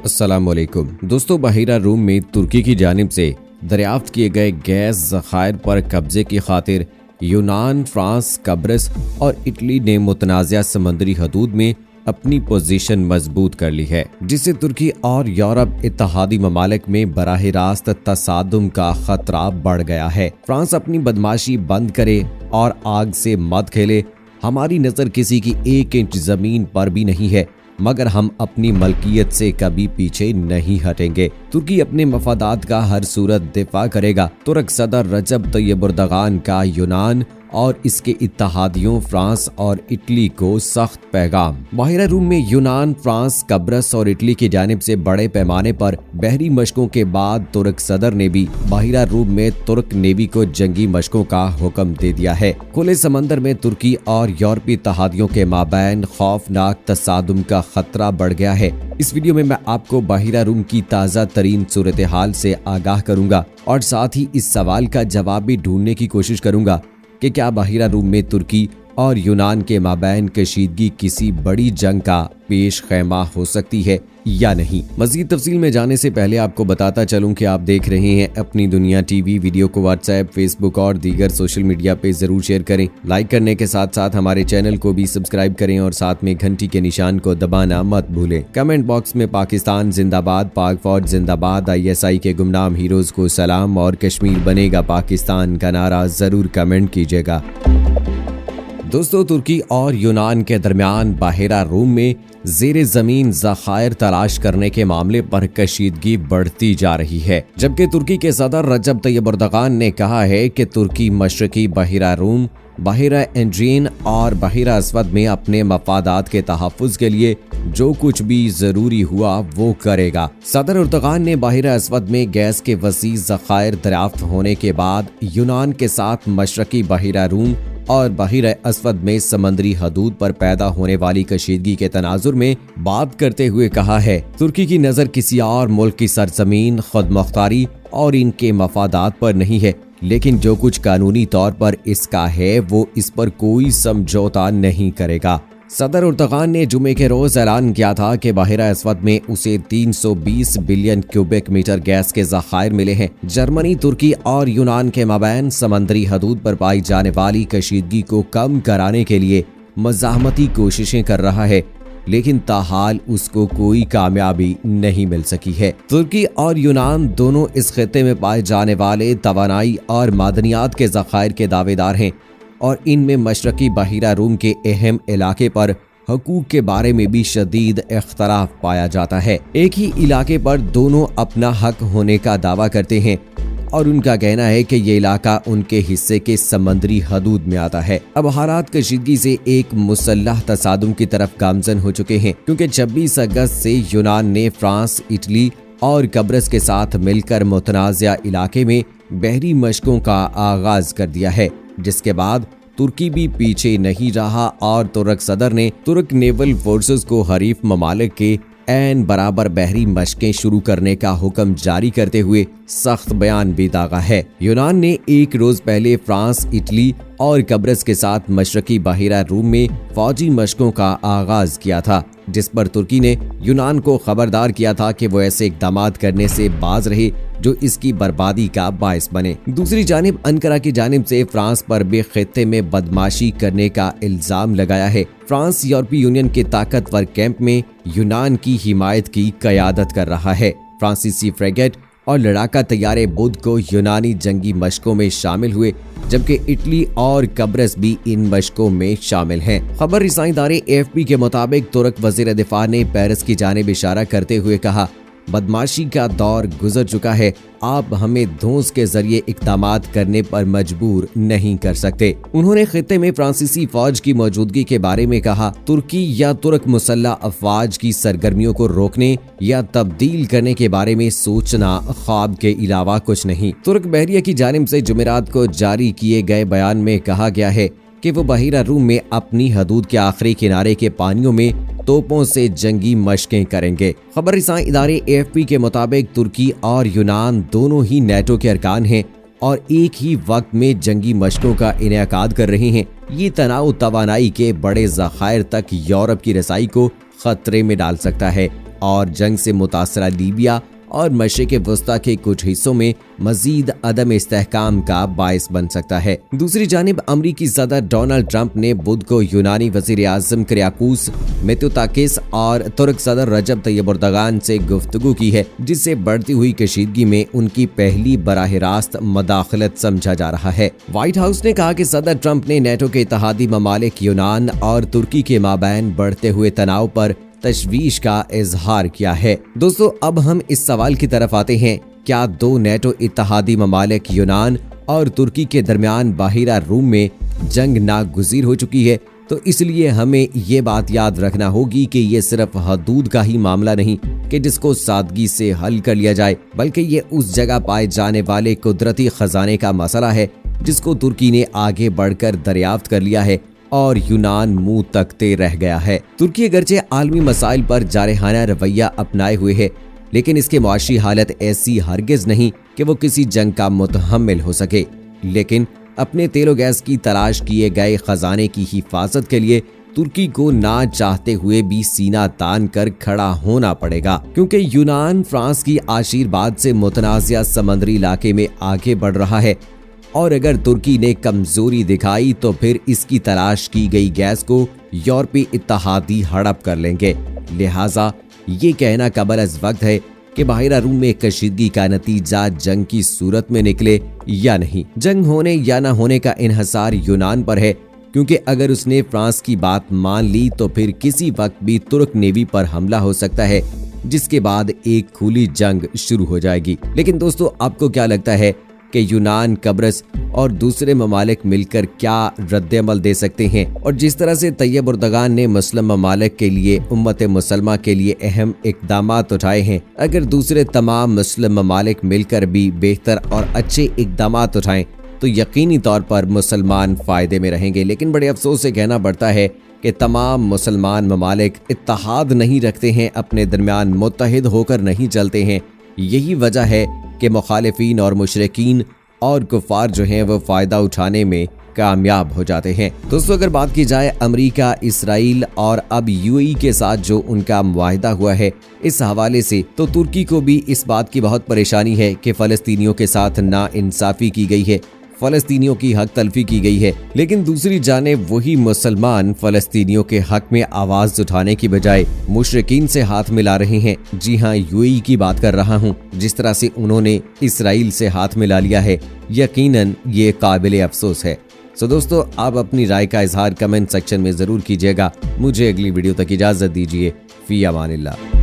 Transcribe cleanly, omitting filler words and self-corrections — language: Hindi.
अस्सलामुअलैकुम दोस्तों, बहिरा रूम में तुर्की की जानिब से दरियाफ्त किए गए गैस ज़खायर पर कब्जे की खातिर यूनान, फ्रांस, कब्रस और इटली ने मुतनाज़ा समंदरी हदूद में अपनी पोजीशन मजबूत कर ली है, जिससे तुर्की और यूरोप इत्तेहादी ममालिक में बराह रास्त तसादुम का खतरा बढ़ गया है। फ्रांस अपनी बदमाशी बंद करे और आग से मत खेले। हमारी नजर किसी की 1 इंच जमीन पर भी नहीं है, मगर हम अपनी मलकियत से कभी पीछे नहीं हटेंगे। तुर्की अपने मफादात का हर सूरत दिफा करेगा। तुर्क सदर रजब तय्यब एर्दोगान का यूनान और इसके इत्तेहादियों फ्रांस और इटली को सख्त पैगाम। बहिरा रूम में यूनान, फ्रांस, कब्रस और इटली की जानिब से बड़े पैमाने पर बहरी मशकों के बाद तुर्क सदर ने भी बहिरा रूम में तुर्क नेवी को जंगी मशकों का हुक्म दे दिया है। खुले समंदर में तुर्की और यूरोपीय इत्तेहादियों के माबैन खौफनाक तसादुम का खतरा बढ़ गया है। इस वीडियो में मैं आपको बहिरा रूम की ताज़ा तरीन सूरत हाल से आगाह करूंगा और साथ ही इस सवाल का जवाब भी ढूंढने की कोशिश करूंगा कि क्या बहिरा रूम में तुर्की और यूनान के माबैन कशीदगी किसी बड़ी जंग का पेश खैमा हो सकती है या नहीं। मज़ीद तफसील में जाने से पहले आपको बताता चलूं कि आप देख रहे हैं अपनी दुनिया टीवी। वीडियो को व्हाट्सएप, फेसबुक और दीगर सोशल मीडिया पे जरूर शेयर करें। लाइक करने के साथ साथ हमारे चैनल को भी सब्सक्राइब करें और साथ में घंटी के निशान को दबाना मत भूलें। कमेंट बॉक्स में पाकिस्तान जिंदाबाद, पाक फौज जिंदाबाद, ISI के गुमनाम हीरोज को सलाम और कश्मीर बनेगा पाकिस्तान का नारा जरूर कमेंट कीजिएगा। दोस्तों, तुर्की और यूनान के दरमियान बहिरा रूम में ज़ेरे ज़मीन ज़खायर तलाश करने के मामले पर कशीदगी बढ़ती जा रही है, जबकि तुर्की के सदर रजब तय्यब एर्दोगान ने कहा है कि तुर्की मशरकी बहिरा रूम, बहिरा एड्रियन और बहिरा अस्वद में अपने मफादात के तहफ़्फ़ुज़ के लिए जो कुछ भी ज़रूरी हुआ वो करेगा। सदर एर्दोगान ने बहिरा अस्वद में गैस के वसी ज़खायर दरियाफ्त होने के बाद यूनान के साथ मशरकी बहिरा रूम और बहिरा अस्वद में समंदरी हदूद पर पैदा होने वाली कशीदगी के तनाजुर में बात करते हुए कहा है, तुर्की की नज़र किसी और मुल्क की सरजमीन, खुद मुख्तारी और इनके मफादात पर नहीं है, लेकिन जो कुछ कानूनी तौर पर इसका है वो इस पर कोई समझौता नहीं करेगा। सदर एर्दोगान ने जुमे के रोज ऐलान किया था कि बहिरा अस्वद में उसे 320 बिलियन क्यूबिक मीटर गैस के ज़खायर मिले हैं। जर्मनी, तुर्की और यूनान के माबैन समंदरी हदूद पर पाई जाने वाली कशीदगी को कम कराने के लिए मज़ाहमती कोशिशें कर रहा है, लेकिन ताहाल उसको कोई कामयाबी नहीं मिल सकी है। तुर्की और यूनान दोनों इस खित्ते में पाए जाने वाले तवानाई और मादनियात के ज़खायर के दावेदार हैं और इनमें मशरकी बहिरा रूम के अहम इलाके पर हकूक के बारे में भी शदीद इख्तलाफ पाया जाता है। एक ही इलाके पर दोनों अपना हक होने का दावा करते हैं और उनका कहना है कि ये इलाका उनके हिस्से के समंदरी हदूद में आता है। अब हालात कशीदगी से एक मुसल्लह तसादुम की तरफ गामजन हो चुके हैं, क्योंकि 26 अगस्त से यूनान ने फ्रांस, इटली और कब्रस के साथ मिलकर मुतनाज़ा इलाके में बहरी मशकों का आगाज कर दिया है, जिसके बाद तुर्की भी पीछे नहीं रहा और तुर्क सदर ने तुर्क नेवल फोर्सेस को हरीफ ममालिक के ऐन बराबर बहरी मशकें शुरू करने का हुक्म जारी करते हुए सख्त बयान भी दागा है। यूनान ने एक रोज पहले फ्रांस, इटली और कब्रस के साथ मशरकी बहिरा रूम में फौजी मशकों का आगाज किया था, जिस पर तुर्की ने यूनान को खबरदार किया था कि वो ऐसे इक़दाम करने से बाज रहे जो इसकी बर्बादी का बायस बने। दूसरी जानिब अंकारा की जानिब से फ्रांस पर भी खित्ते में बदमाशी करने का इल्जाम लगाया है। फ्रांस यूरोपीय यूनियन के ताकतवर कैंप में यूनान की हिमायत की क़यादत कर रहा है। फ्रांसीसी फ्रेगेट और लड़ाका तैयारे बुध को यूनानी जंगी मशकों में शामिल हुए, जबकि इटली और कब्रस भी इन मशकों में शामिल हैं। खबर रिसाई इदारे AFP के मुताबिक तुर्क वज़ीर दिफा ने पेरिस की जानिब इशारा करते हुए कहा, बदमाशी का दौर गुजर चुका है, आप हमें धौंस के जरिए इक़दामात करने पर मजबूर नहीं कर सकते। उन्होंने खित्ते में फ्रांसीसी फौज की मौजूदगी के बारे में कहा, तुर्की या तुर्क मुसल्लह अफवाज की सरगर्मियों को रोकने या तब्दील करने के बारे में सोचना ख्वाब के अलावा कुछ नहीं। तुर्क बहरिया की जानिब से जुमेरात को जारी किए गए बयान में कहा गया है कि वो बहिरा रूम में अपनी हदूद के आखिरी किनारे के पानियों में तोपों से जंगी मशकें करेंगे। खबर रिसाई इदारे AFP के मुताबिक तुर्की और यूनान दोनों ही नेटो के अरकान हैं और एक ही वक्त में जंगी मशकों का इनेकाद कर रहे हैं। ये तनाव तवानाई के बड़े ज़खायर तक यूरोप की रसाई को खतरे में डाल सकता है। और जंग से मुतासरा लीबिया और मशरिक़ वस्ता के कुछ हिस्सों में मजीद अदम इस्तेहकाम का बायस बन सकता है। दूसरी जानिब अमरीकी सदर डोनाल्ड ट्रंप ने बुध को यूनानी वज़ीर आज़म किरियाकोस मित्सोताकिस और तुर्क सदर रजब तय्यब एर्दोगान से गुफ्तगू की है, जिससे बढ़ती हुई कशीदगी में उनकी पहली बराह रास्त मदाखलत समझा जा रहा है। व्हाइट हाउस ने कहा कि सदर ट्रंप ने नेटो के इत्तेहादी ममालिक यूनान और तुर्की के माबैन बढ़ते हुए तनाव पर तशवीश का इजहार किया है। दोस्तों, अब हम इस सवाल की तरफ आते हैं, क्या दो नेटो इत्तेहादी ममालिक यूनान और तुर्की के दरमियान बाहिरा रूम में जंग नागुज़ीर हो चुकी है? तो इसलिए हमें ये बात याद रखना होगी कि ये सिर्फ हदूद का ही मामला नहीं कि जिसको सादगी से हल कर लिया जाए, बल्कि ये उस जगह पाए जाने वाले कुदरती खजाने का मसला है जिसको तुर्की ने आगे बढ़कर दरियाफ्त कर लिया है और यूनान मुंह तकते रह गया है। तुर्की अगरचे आलमी मसाइल पर जारहाना रवैया अपनाए हुए है, लेकिन इसकी मुआशी हालत ऐसी हरगिज नहीं कि वो किसी जंग का मुतहम्मिल हो सके। लेकिन अपने तेल और गैस की तलाश किए गए खजाने की हिफाजत के लिए तुर्की को ना चाहते हुए भी सीना तान कर खड़ा होना पड़ेगा, क्योंकि यूनान फ्रांस की आशीर्वाद से मुतनाज़िया समंदरी इलाके में आगे बढ़ रहा है और अगर तुर्की ने कमजोरी दिखाई तो फिर इसकी तलाश की गई गैस को यूरोपीय इत्तेहादी हड़प कर लेंगे। लिहाजा ये कहना कबल अज़ वक्त है कि बाहिरा रूम में कशीदगी का नतीजा जंग की सूरत में निकले या नहीं। जंग होने या न होने का इन्हसार यूनान पर है, क्योंकि अगर उसने फ्रांस की बात मान ली तो फिर किसी वक्त भी तुर्क नेवी पर हमला हो सकता है, जिसके बाद एक खुली जंग शुरू हो जाएगी। लेकिन दोस्तों, आपको क्या लगता है कि यूनान, कब्रस और दूसरे ममालिक मिलकर क्या रद्द-ए-अमल दे सकते हैं? और जिस तरह से तय्यब एर्दोगान ने मुस्लिम ममालिक के लिए, उम्मत मुसलमा के लिए अहम इक़दामात उठाए हैं, अगर दूसरे तमाम मुस्लिम ममालिक मिलकर भी बेहतर और अच्छे इक़दामात उठाएं तो यकीनी तौर पर मुसलमान फ़ायदे में रहेंगे। लेकिन बड़े अफसोस से कहना पड़ता है कि तमाम मुसलमान ममालिक इत्तेहाद नहीं रखते हैं, अपने दरमियान मुत्तहिद होकर नहीं चलते हैं। यही वजह है कि मुखालिफीन और मुशरिकीन और कुफार जो हैं वो फ़ायदा उठाने में कामयाब हो जाते हैं। दोस्तों, अगर बात की जाए अमेरिका, इसराइल और अब यूएई के साथ जो उनका मुआहिदा हुआ है, इस हवाले से तो तुर्की को भी इस बात की बहुत परेशानी है कि फ़लस्तीनियों के साथ नाइंसाफ़ी की गई है, फ़लस्तीनियों की हक तलफी की गई है। लेकिन दूसरी जानिब वही मुसलमान फ़लस्तीनियों के हक में आवाज़ उठाने की बजाय मुशरिकीन से हाथ मिला रहे हैं। जी हाँ, यूएई की बात कर रहा हूँ। जिस तरह से उन्होंने इसराइल से हाथ मिला लिया है, यकीनन ये काबिल अफसोस है। सो दोस्तों, आप अपनी राय का इजहार कमेंट सेक्शन में ज़रूर कीजिएगा। मुझे अगली वीडियो तक इजाज़त दीजिए। फ़ी अमानिल्लाह।